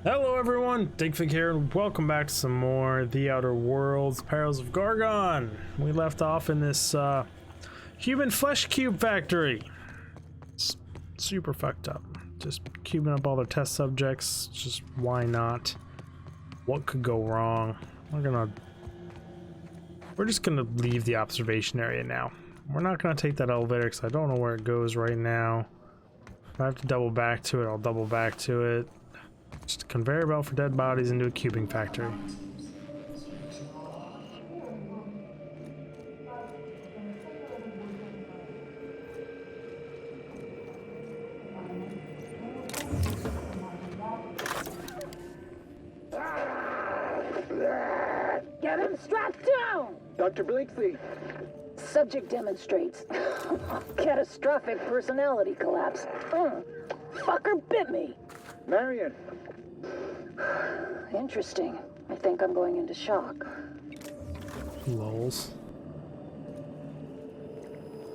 Hello everyone, Digfig here, and welcome back to some more The Outer Worlds Perils of Gorgon. We left off in this human flesh cube factory. It's super fucked up. Just cubing up all their test subjects. Just why not? What could go wrong? We're just gonna leave the observation area now. We're not gonna take that elevator because I don't know where it goes right now. If I have to double back to it, I'll double back to it. Just a conveyor belt for dead bodies into a cubing factory. Get him strapped down! Dr. Blakeslee. Subject demonstrates catastrophic personality collapse. Fucker bit me. Marion. Interesting. I think I'm going into shock. Lulz.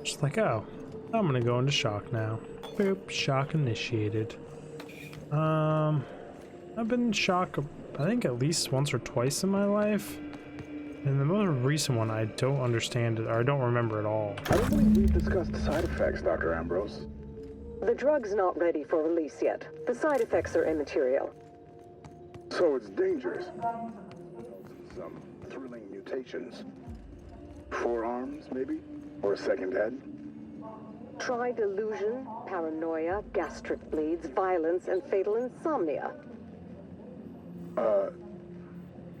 Just like, oh, I'm gonna go into shock now. Boop, shock initiated. I've been in shock, I think at least once or twice in my life. And the most recent one, I don't understand it, or I don't remember at all. I don't believe we've discussed the side effects, Dr. Ambrose. The drug's not ready for release yet. The side effects are immaterial. So it's dangerous. Some thrilling mutations. Forearms, maybe? Or a second head? Try delusion, paranoia, gastric bleeds, violence, and fatal insomnia.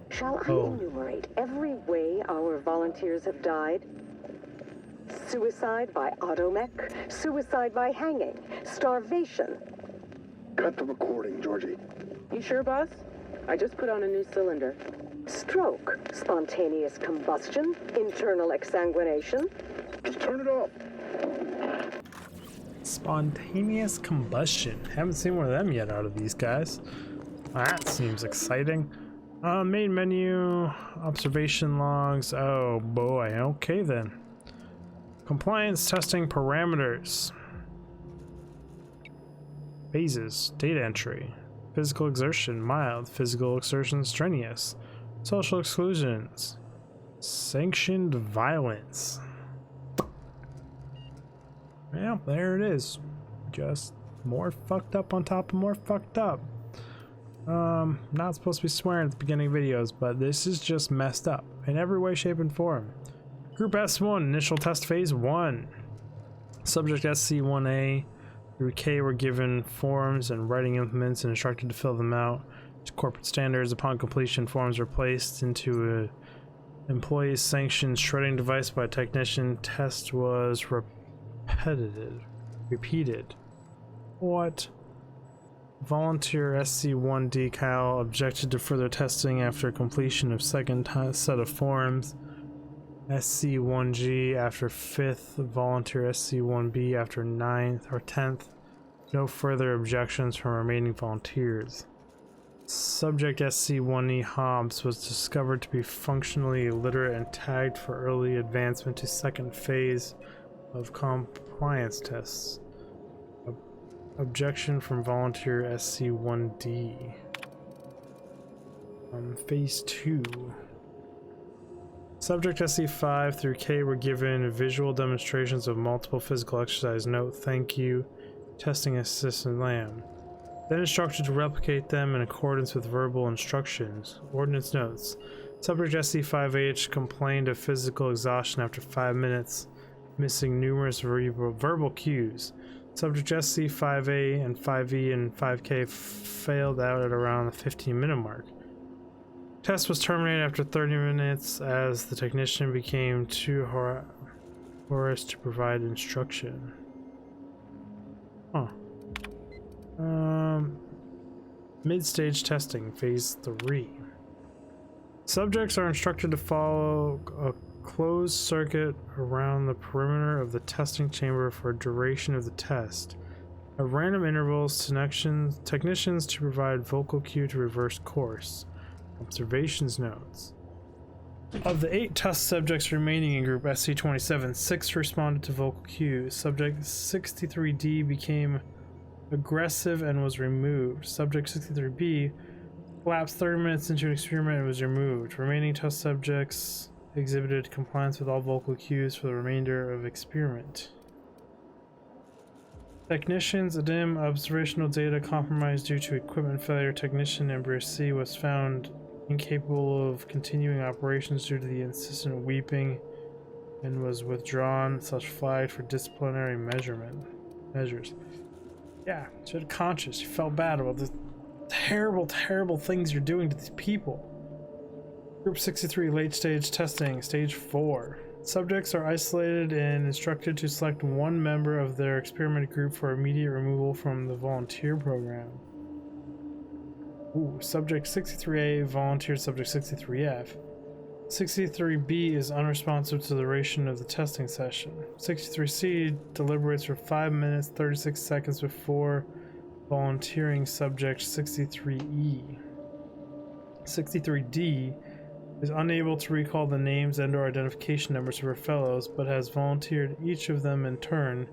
Shall I enumerate every way our volunteers have died? Suicide by automech, suicide by hanging, starvation. Cut the recording, Georgie. You sure, boss? I just put on a new cylinder. Stroke, spontaneous combustion, internal exsanguination. Just turn it off. Spontaneous combustion. Haven't seen one of them yet out of these guys. That seems exciting. Main menu, observation logs. Oh boy, okay then. Compliance testing parameters. Phases, data entry. Physical exertion, mild. Physical exertion, strenuous. Social exclusions. Sanctioned violence. Yeah, there it is. Just more fucked up on top of more fucked up. Not supposed to be swearing at the beginning of videos, but this is just messed up in every way, shape, and form. Group S1, initial test phase 1. Subject SC1A through K were given forms and writing implements and instructed to fill them out to corporate standards. Upon completion, forms were placed into a employee's sanctioned shredding device by a technician. Test was repeated. What? Volunteer SC1D Kyle objected to further testing after completion of second set of forms. SC1G after 5th, volunteer SC1B after 9th or 10th. No further objections from remaining volunteers. Subject SC1E Hobbs was discovered to be functionally illiterate and tagged for early advancement to second phase of compliance tests. Objection from volunteer SC1D. Phase 2. Subject SC5 through K were given visual demonstrations of multiple physical exercise. Note, thank you, testing assistant Lamb. Then instructed to replicate them in accordance with verbal instructions. Ordnance notes. Subject SC5H complained of physical exhaustion after 5 minutes, missing numerous verbal cues. Subject SC5A and 5E and 5K failed out at around the 15-minute mark. Test was terminated after 30 minutes as the technician became too hoarse to provide instruction. Mid-stage testing, phase 3. Subjects are instructed to follow a closed circuit around the perimeter of the testing chamber for a duration of the test. At random intervals, technicians to provide vocal cue to reverse course. Observations notes. Of the 8 test subjects remaining in group SC27, 6 responded to vocal cues. Subject 63D became aggressive and was removed. Subject 63B Collapsed 30 minutes into an experiment and was removed. Remaining test subjects exhibited compliance with all vocal cues for the remainder of experiment. Technicians, ADIM, observational data compromised due to equipment failure. Technician Ambrose C was found incapable of continuing operations due to the insistent weeping and was withdrawn, such flagged for disciplinary measures. Yeah, she had conscience. She felt bad about the terrible things you're doing to these people. Group 63, late stage testing, stage 4. Subjects are isolated and instructed to select one member of their experiment group for immediate removal from the volunteer program. Ooh, subject 63A volunteered subject 63F. 63B is unresponsive to the duration of the testing session. 63C deliberates for 5 minutes 36 seconds before volunteering subject 63E. 63D is unable to recall the names and/or identification numbers of her fellows, but has volunteered each of them in turn,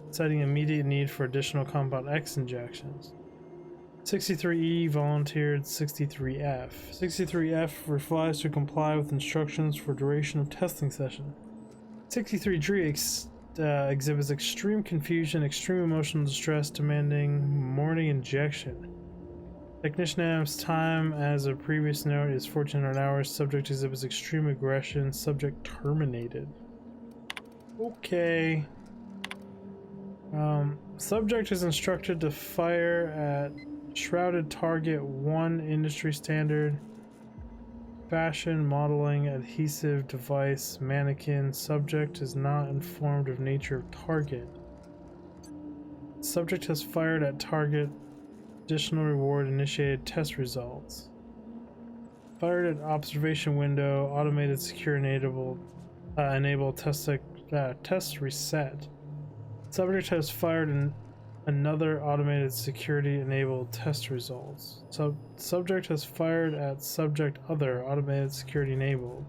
citing immediate need for additional Compound X injections. 63E volunteered 63F. 63F refuses to comply with instructions for duration of testing session. 63G exhibits extreme confusion, extreme emotional distress, demanding morning injection. Technician Adams' time as a previous note is 1400 hours. Subject exhibits extreme aggression. Subject terminated. Okay. Subject is instructed to fire at shrouded target 1 industry standard. Fashion, modeling, adhesive device, mannequin. Subject is not informed of nature of target. Subject has fired at target. Additional reward initiated test results. Fired at observation window. Automated secure enable test reset. Subject has fired in another automated security enabled test results. Subject has fired at subject other automated security enabled.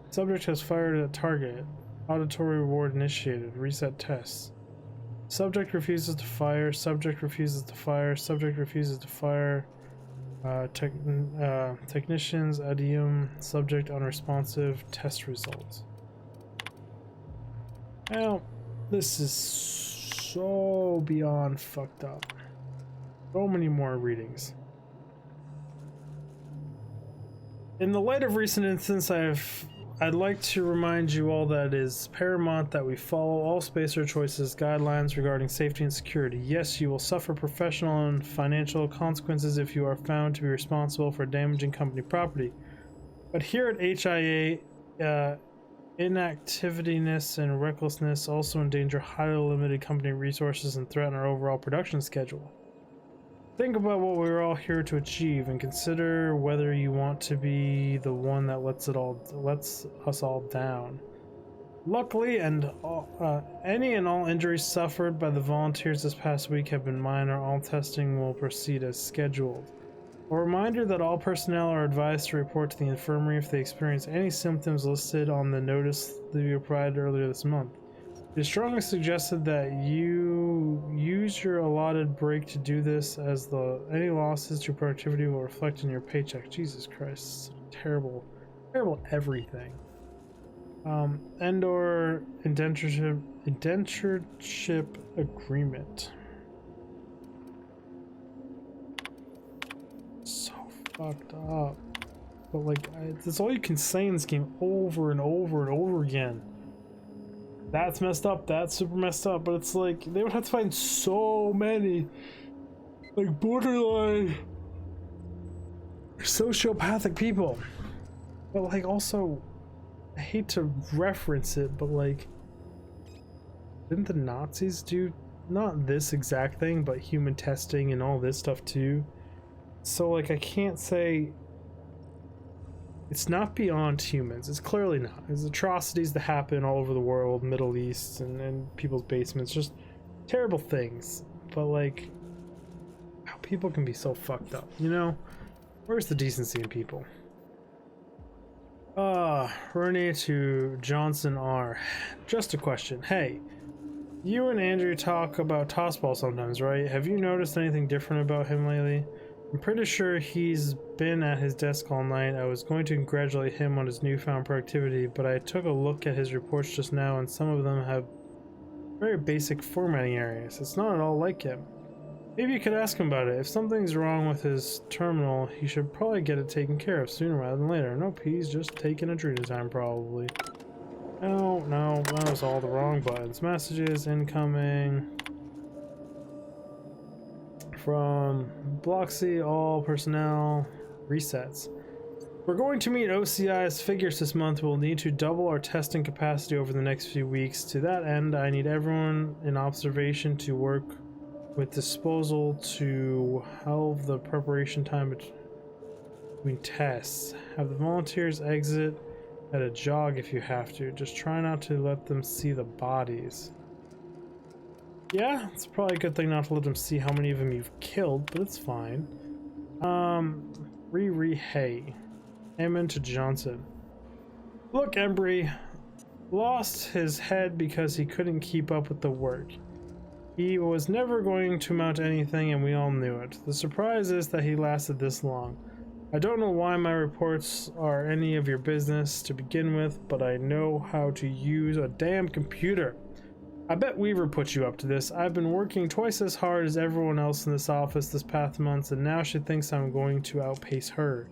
Subject has fired at target. Auditory reward initiated. Reset tests. Subject refuses to fire. Subject refuses to fire. Subject refuses to fire. Technicians adium. Subject unresponsive. Test results. Well, this is so beyond fucked up. So many more readings. In the light of recent incidents, I'd like to remind you all that it is paramount that we follow all spacer choices guidelines regarding safety and security. Yes, you will suffer professional and financial consequences if you are found to be responsible for damaging company property. But here at HIA, inactiveness and recklessness also endanger highly limited company resources and threaten our overall production schedule. Think about what we're all here to achieve and consider whether you want to be the one that lets us all down. Luckily, any and all injuries suffered by the volunteers this past week have been minor. All testing will proceed as scheduled. A reminder that all personnel are advised to report to the infirmary if they experience any symptoms listed on the notice that you provided earlier this month. It is strongly suggested that you use your allotted break to do this, as any losses to productivity will reflect in your paycheck. Jesus Christ, terrible everything. And/or indentureship agreement. So fucked up. But like, that's all you can say in this game over and over and over again. That's messed up, that's super messed up, but it's like, they would have to find so many, like, borderline sociopathic people. But like, also, I hate to reference it, but like, didn't the Nazis do, not this exact thing, but human testing and all this stuff too? So like, I can't say it's not beyond humans. It's clearly not. There's atrocities that happen all over the world, Middle East, and people's basements. Just terrible things. But like, how people can be so fucked up, you know? Where's the decency in people? Renee to Johnson R. Just a question. Hey, you and Andrew talk about Tossball sometimes, right? Have you noticed anything different about him lately? I'm pretty sure he's been at his desk all night. I was going to congratulate him on his newfound productivity, but I took a look at his reports just now and some of them have very basic formatting areas. It's not at all like him. Maybe you could ask him about it. If something's wrong with his terminal, he should probably get it taken care of sooner rather than later. Nope, he's just taking a treat time probably. No, that was all the wrong buttons. Messages incoming from Bloxy, all personnel, resets. We're going to meet OCI's figures this month. We'll need to double our testing capacity over the next few weeks. To that end, I need everyone in observation to work with disposal to halve the preparation time between tests. Have the volunteers exit at a jog if you have to. Just try not to let them see the bodies. Yeah, it's probably a good thing not to let them see how many of them you've killed, but it's fine. Hey. Amen to Johnson. Look, Embry lost his head because he couldn't keep up with the work. He was never going to mount anything and we all knew it. The surprise is that he lasted this long. I don't know why my reports are any of your business to begin with, but I know how to use a damn computer. I bet Weaver put you up to this. I've been working twice as hard as everyone else in this office this past month, and now she thinks I'm going to outpace her.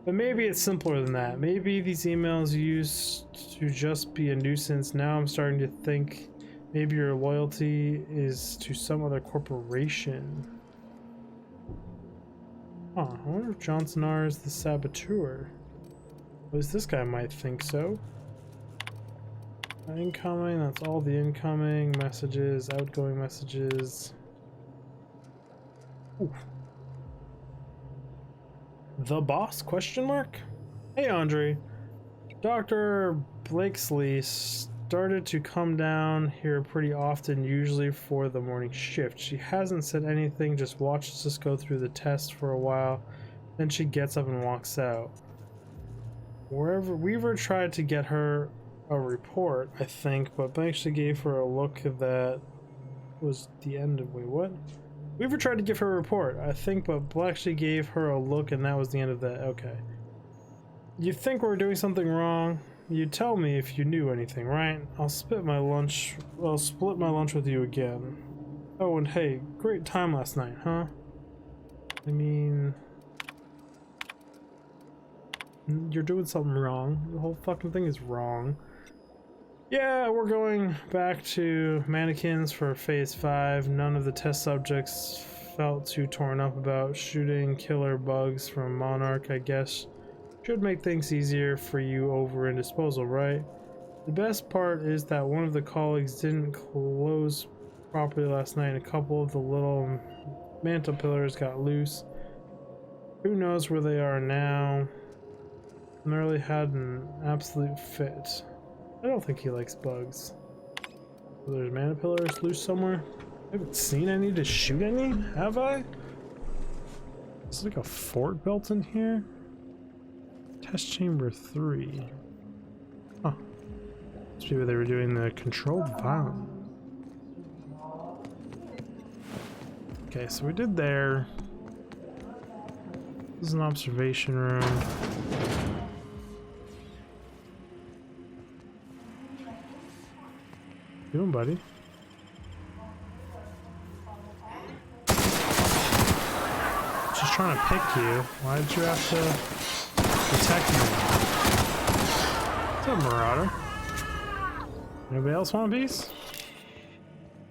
But maybe it's simpler than that. Maybe these emails used to just be a nuisance. Now I'm starting to think maybe your loyalty is to some other corporation. Huh, I wonder if Johnson R is the saboteur. At least this guy might think so. Incoming, that's all the incoming messages, outgoing messages. Ooh. The boss, question mark? Hey Andre, Dr. Blakesley started to come down here pretty often, usually for the morning shift. She hasn't said anything, just watches us go through the test for a while, then she gets up and walks out. Weaver tried to get her a report, I think, but actually gave her a look that was the end of... Wait, what? Weaver tried to give her a report, I think, but actually gave her a look and that was the end of that. Okay. You think we're doing something wrong? You'd tell me if you knew anything, right? I'll split my lunch with you again. Oh, and hey, great time last night, huh? I mean... You're doing something wrong. The whole fucking thing is wrong. Yeah, we're going back to mannequins for phase 5. None of the test subjects felt too torn up about shooting killer bugs from Monarch, I guess. Should make things easier for you over in disposal, right? The best part is that one of the colleagues didn't close properly last night and a couple of the little mantle pillars got loose. Who knows where they are now? Nearly had an absolute fit. I don't think he likes bugs. There's mana pillars loose somewhere. I haven't seen any to shoot any, have I? Is like a fort built in here? Test chamber 3. Huh. Must be where they were doing the controlled violence. Okay, so we did there. This is an observation room. Doing, buddy? Just trying to pick you. Why did you have to protect me? What's up, Marauder? Anybody else want a piece?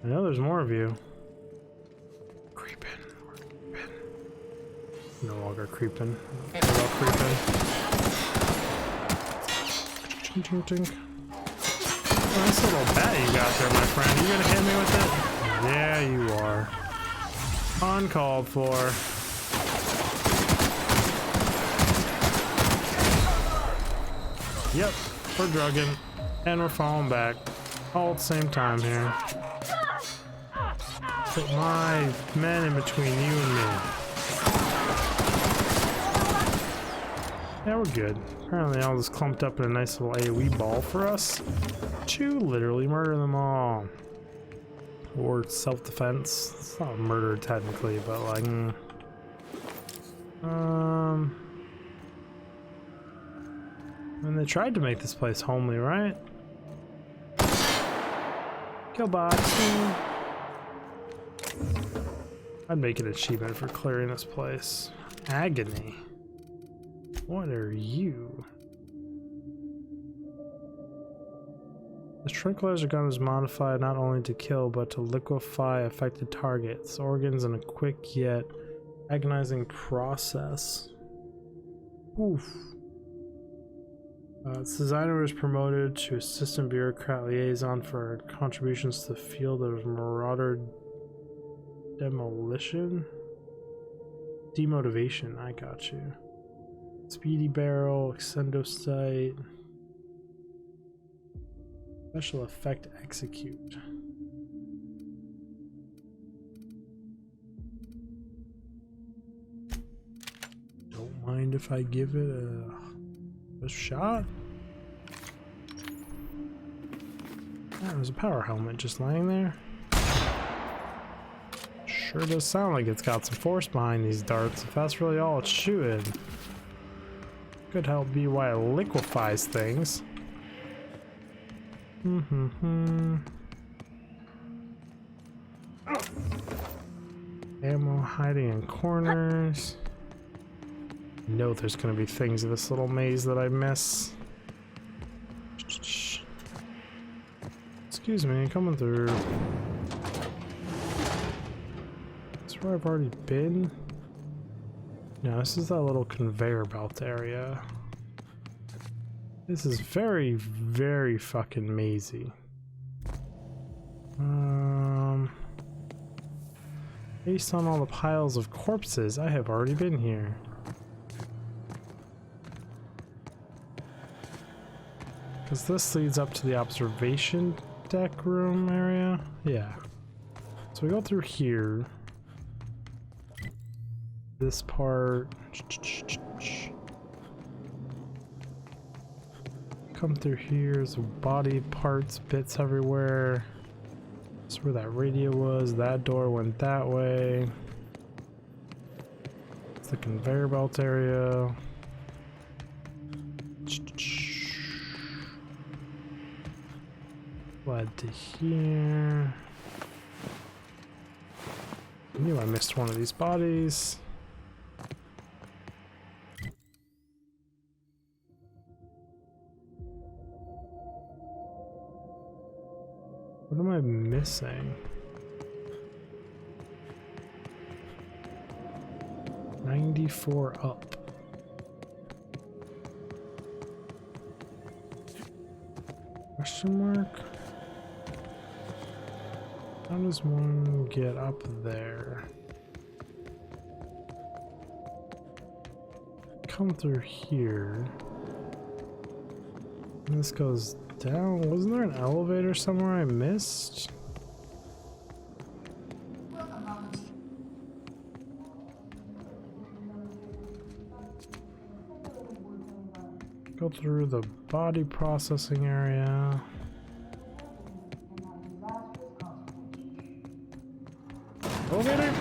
I know there's more of you. Creeping. We're creeping. No longer creeping. We're all creeping. Chink, chink, chink. Nice little bat you got there, my friend. You gonna hit me with it? Yeah, you are. Uncalled for. Yep, we're drugging. And we're falling back. All at the same time here. Put my men in between you and me. Yeah, we're good. Apparently all just clumped up in a nice little AoE ball for us to literally murder them all. Or self-defense. It's not murder technically, but like... And they tried to make this place homely, right? Kill box. I'd make an achievement for clearing this place. Agony. What are you? The tranquilizer gun is modified not only to kill, but to liquefy affected targets, organs in a quick yet agonizing process. Oof. Its designer was promoted to assistant bureaucrat liaison for contributions to the field of marauder demotivation. I got you. Speedy barrel, extendosite, special effect execute. Don't mind if I give it a shot. Oh, there's a power helmet just laying there. Sure does sound like it's got some force behind these darts, if that's really all it's shooting. Could help be why it liquefies things. Ammo hiding in corners. I know there's gonna be things in this little maze that I miss. Excuse me, coming through. Is where I've already been? No, this is that little conveyor belt area. This is very, very fucking mazy. Based on all the piles of corpses, I have already been here. Because this leads up to the observation deck room area. Yeah. So we go through here. This part. Come through here. There's body parts, bits everywhere. That's where that radio was. That door went that way. It's the conveyor belt area. Led to here. I knew I missed one of these bodies. What am I missing? 94 up. Question mark? How does one get up there? Come through here. And this goes down. Wasn't there an elevator somewhere I missed? Go through the body processing area. Elevator?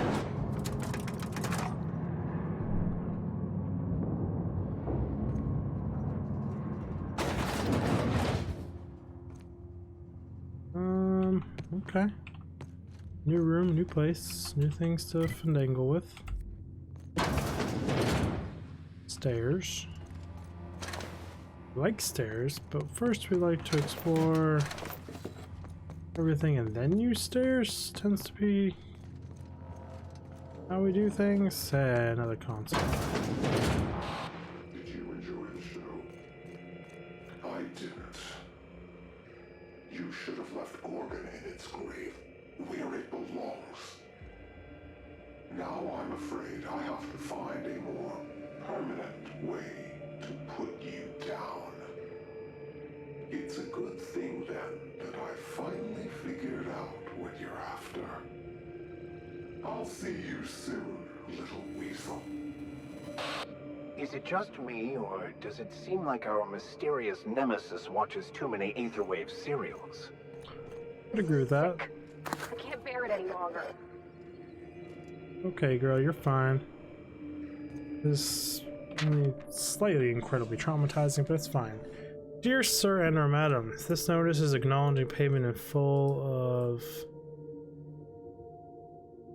Okay. New room, new place, new things to finagle with. Stairs. Like stairs, but first we like to explore everything and then use stairs. Tends to be how we do things. Another console. Did you enjoy the show? I didn't. You should have left Gorgon in its grave, where it belongs. Now I'm afraid I have to find a more permanent way to put you down. It's a good thing then that I finally figured out what you're after. I'll see you soon, little weasel. Is it just me, or does it seem like our mysterious nemesis watches too many Aetherwave serials? I'd agree with that. I can't bear it any longer. Okay, girl, you're fine. This slightly incredibly traumatizing, but it's fine. Dear Sir and or Madam, this notice is acknowledging payment in full of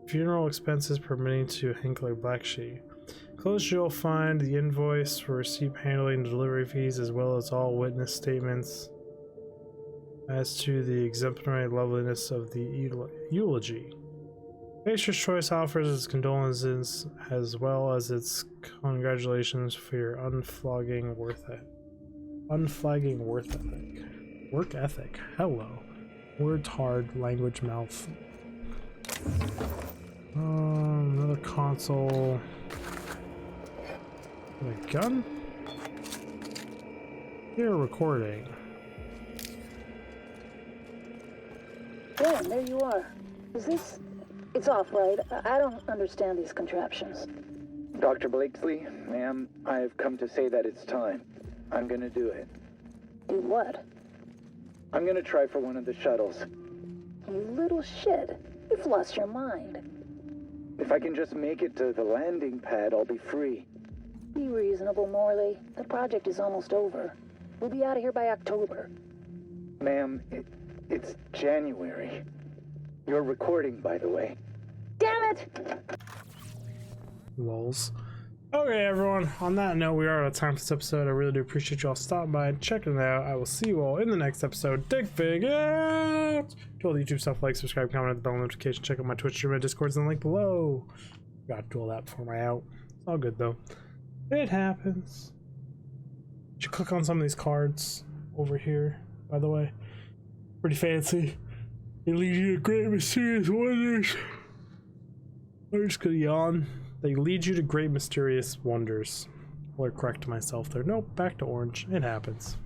funeral expenses permitting to Hinkler Black Sheep. Closed, you'll find the invoice for receipt handling and delivery fees, as well as all witness statements as to the exemplary loveliness of the eulogy. Nature's Choice offers its condolences as well as its congratulations for your unflagging work ethic. Hello. Words hard, language mouth. Another console. A gun? Here recording. Damn, there you are. Is this... It's off, right? I don't understand these contraptions. Dr. Blakesley, ma'am, I've come to say that it's time. I'm gonna do it. Do what? I'm gonna try for one of the shuttles. You little shit. You've lost your mind. If I can just make it to the landing pad, I'll be free. Be reasonable, Morley. The project is almost over. We'll be out of here by October. Ma'am, it's January. You're recording, by the way. Damn it! Lols. Okay, everyone. On that note, we are out of time for this episode. I really do appreciate you all stopping by and checking it out. I will see you all in the next episode. Dig Fig out! Do all the YouTube stuff, like, subscribe, comment, hit the bell notification, check out my Twitch stream and Discords in the link below. Got to do all that before my out. It's all good though. It happens. You should click on some of these cards over here, by the way. Pretty fancy. They lead you to great mysterious wonders. I'm just gonna yawn. They lead you to great mysterious wonders. Or correct myself there. Nope, back to orange. It happens.